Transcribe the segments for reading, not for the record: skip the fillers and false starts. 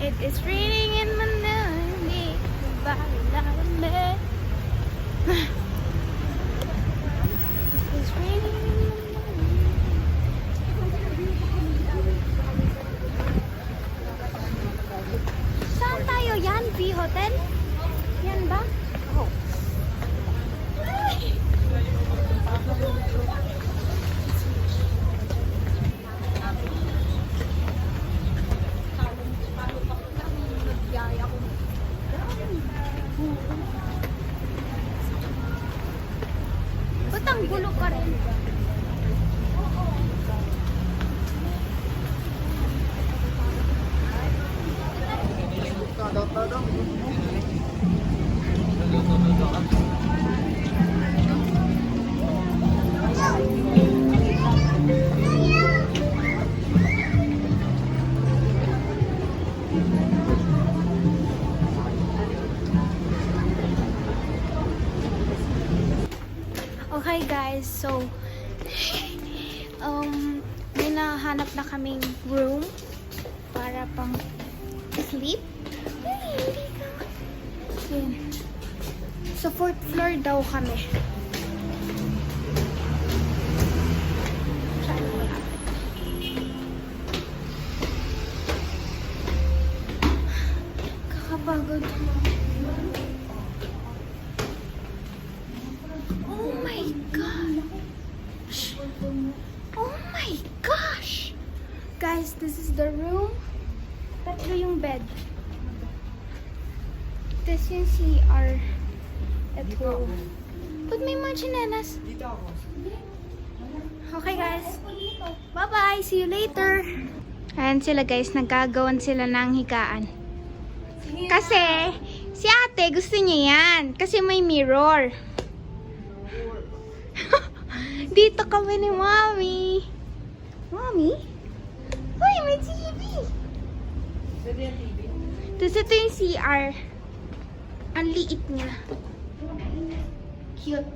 It is raining in Manila. It's raining in Manila. Saan tayo yan? V Hotel? Yan ba? Oh. Ba't ang gulo ka rin? Okay guys, so may nahanap na kaming room para pang sleep. Ayan. So 4th floor daw kami. Saan wala? Kakapagod. Oh my gosh! Oh my gosh! Guys, this is the room. Tatlo yung bed. This yung CR. Ito. Ba't may mga chinelas? Okay guys. Bye-bye. See you later. Ayan sila guys. Nagkagawan sila ng higaan. Kasi, si ate gusto niya yan. Kasi may mirror. Dito kami ni Mommy. Mommy? Uy, may TV. Tapos ito yung CR. Ang liit niya. Cute.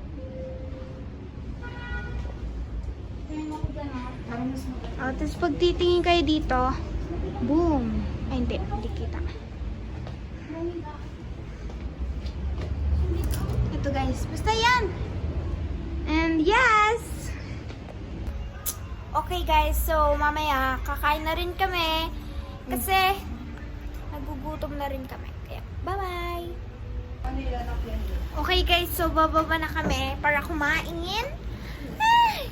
Tapos pag titingin kayo dito, boom. Ay, hindi kita. Ito guys, basta yan. And yes! Okay guys, so mamaya kakain na rin kami. Kasi nagugutom na rin kami. Kaya bye-bye! Okay guys, so bababa na kami para kumain. Ay!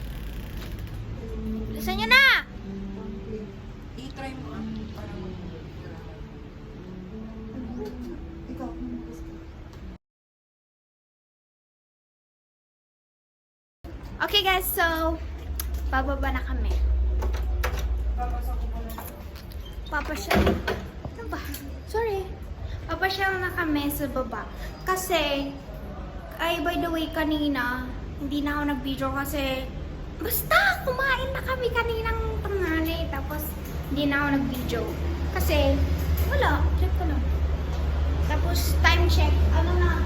Bilisan nyo na! I-try mo para ikaw. Okay guys, so bababa na kami. Papasyal. Ano ba? Sorry. Papasyal na kami sa baba. Kasi, ay by the way, kanina, hindi na ako nag-video kasi basta kumain na kami kaninang tanghali. Tapos, hindi na ako nag-video. Kasi, wala. Check ko lang. Tapos, time check. Ano na?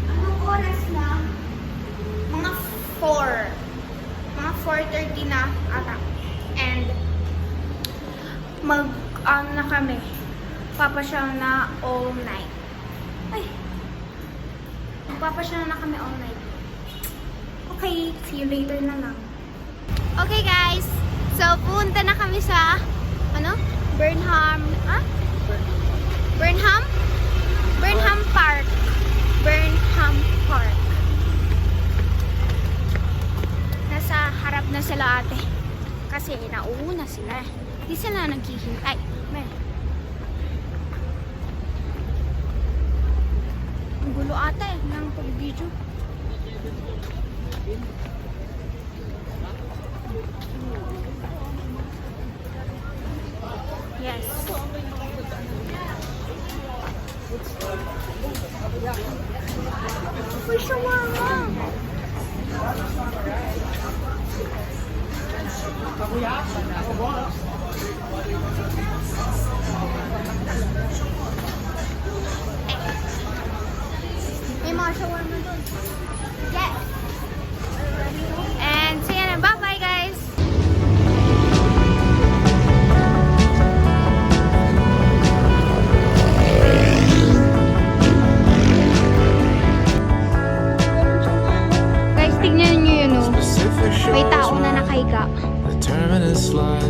Anong oras na? Mga 4. Mga 4:30 na ata. And na kami. Papasyal na all night. Ay. Papasyal na kami all night. Okay, see you later na lang. Okay guys. So punta na kami sa Burnham Park. Burnham Park. Nasa harap na sila ate. Kasi nauuna sila. Hindi sila naghihintay. Ang gulo ate ng pag-video. Yes. Uy, shawarma! May mga shawarma doon. Yes! And see you na. Bye-bye guys!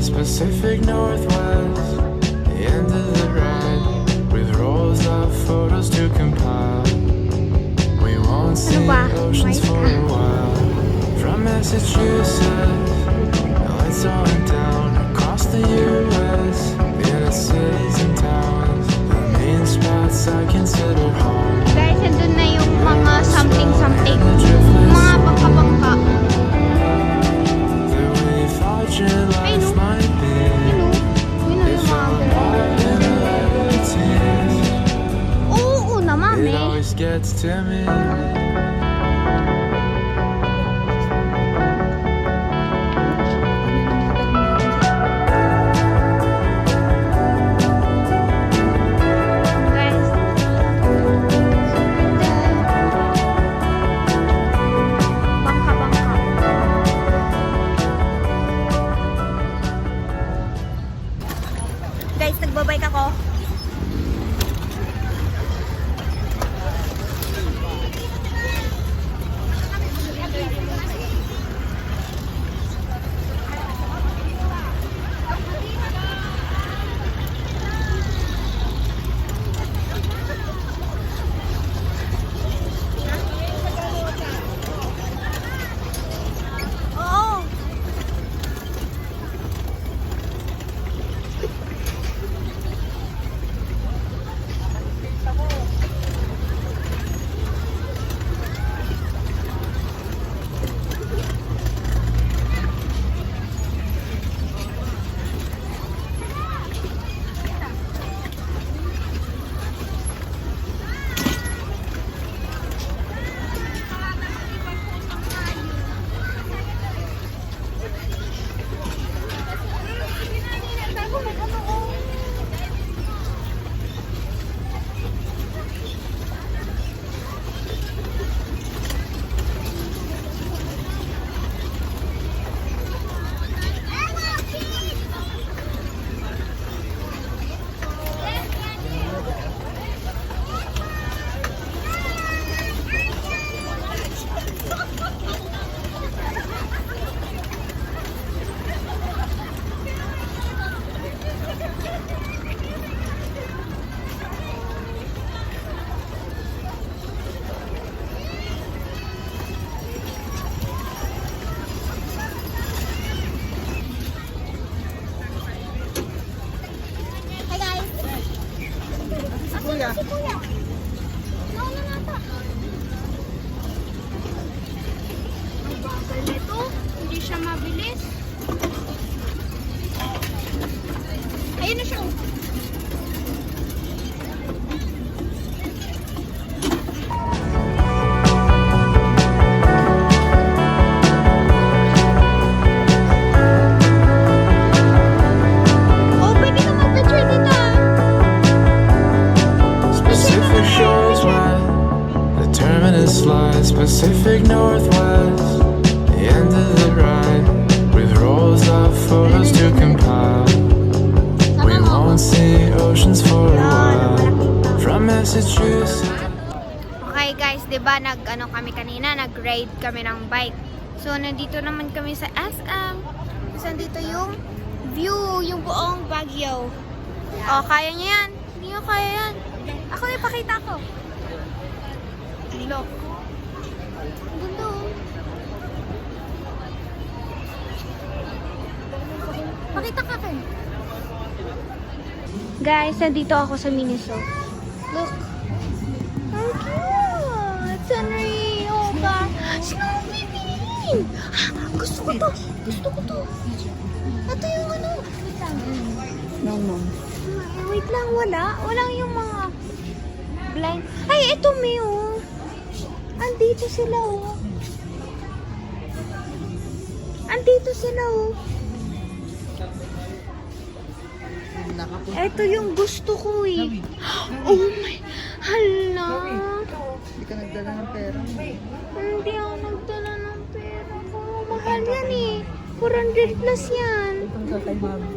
slides, Pacific Northwest, the end of the ride, with rolls of photos to compile. We won't see ba? oceans for a while. From Massachusetts, the lights all went down across the U.S., the inner cities and towns, the main spots I consider home. Guys, andun na yung mga something-something. Mga bangka-bangka. The way you thought your life might be. Yun o yung mga girl. Oo naman It eh. always gets to me. Guys. Bangka-bangka. Guys, nagbabike ako. Oo. Hi guys. Kuya. Si Kuya. Nauna nata. Ang bagal nito. Hindi siya mabilis. Ayun na siya. Oh. Oh, pwede ka mag-picture dito ah. Pacific shores wide, the terminus lies, Pacific Northwest, the end of the ride, with rolls of photos to compile. We won't see oceans for a while. From Massachusetts. Okay guys, 'di ba nag-ano kami kanina, nag-ride kami ng bike. So nandito naman kami sa SM. So nandito yung view, yung buong Baguio. Oh, kaya niya yan. Hindi nyo kaya yan. Ako ipakita ko. Look. Ang ganda oh. Pakita ka Ken. Guys, nandito ako sa Miniso. Look. Ang cute! Sanrio ka! Snowy Bean! Gusto ko to! Gusto ko to! Ito yung ano? Wait lang. No. Wait lang, wala. Walang yung mga blind. Ay, ito may oh. Andito sila oh. Andito sila oh. Ito yung gusto ko eh. Oh my. Hala. Hindi ka nagdala ng pera. Hindi ako nagdala ng pera ko. Mahal yan eh. 400 plus yan. Ito kay mami.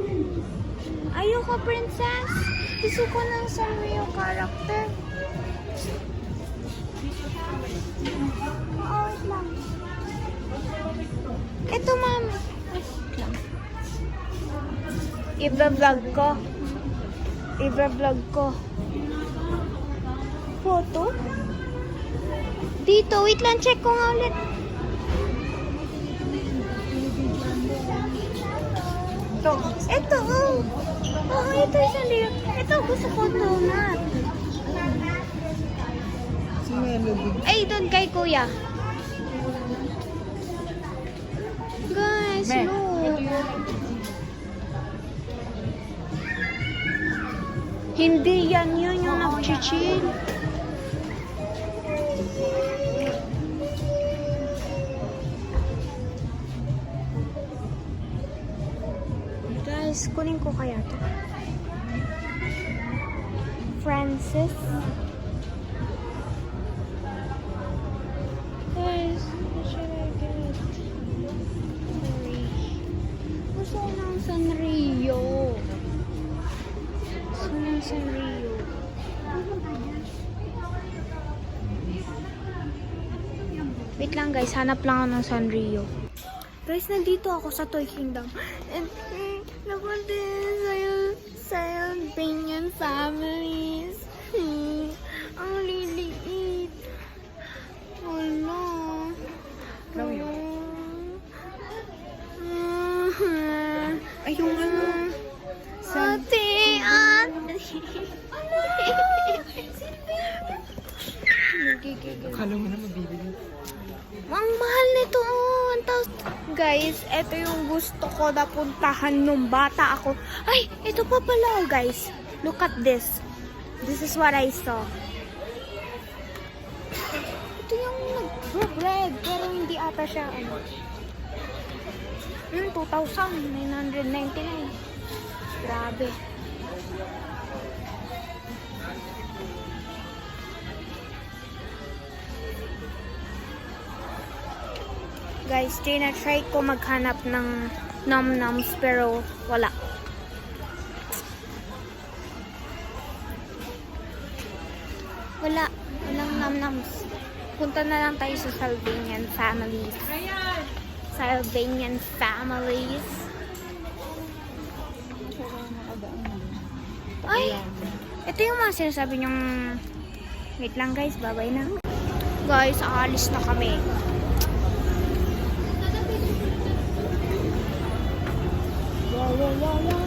Ayoko, princess. Gusto ko ng Sanrio character. Oo, wait lang. Ito, mami. Wait lang. I-vlog ko. I-vlog ko. Photo? Dito, wait lang, check ko nga ulit. Ito, oh. Oo, ito isang liyo. Ito, gusto ko donut. Si Melody. Ay, doon kay kuya. Guys, look. Hindi yan yun yung nag-chill. Guys, kunin ko kaya to. Francis. Guys, what should I get? Sorry. Gusto ko ng Sanrio. Gusto ko ng Sanrio. Wait lang guys, hanap lang ako ng Sanrio. Guys, nandito ako sa Toy Kingdom. And napunta sa Albanian families. Ang liliit. Wala. Ay, yung ano? Ate, ate. Akala mo na mabibili. Ang mahal nito, 1,000. Guys, ito yung gusto ko na puntahan nung bata ako. Ay, ito pa pala, oh, guys. Look at this. This is what I saw. Ito yung nag-bread, pero hindi ata siya, ano. 2,999. Grabe. Guys, try ko maghanap ng num-nums pero wala. Walang num-nums. Punta na lang tayo sa Salvanian families. Salvanian families. Ay! Ito yung mga sinasabi niyong... Wait lang guys, bye-bye na. Guys, aalis na kami. La, la, la, la.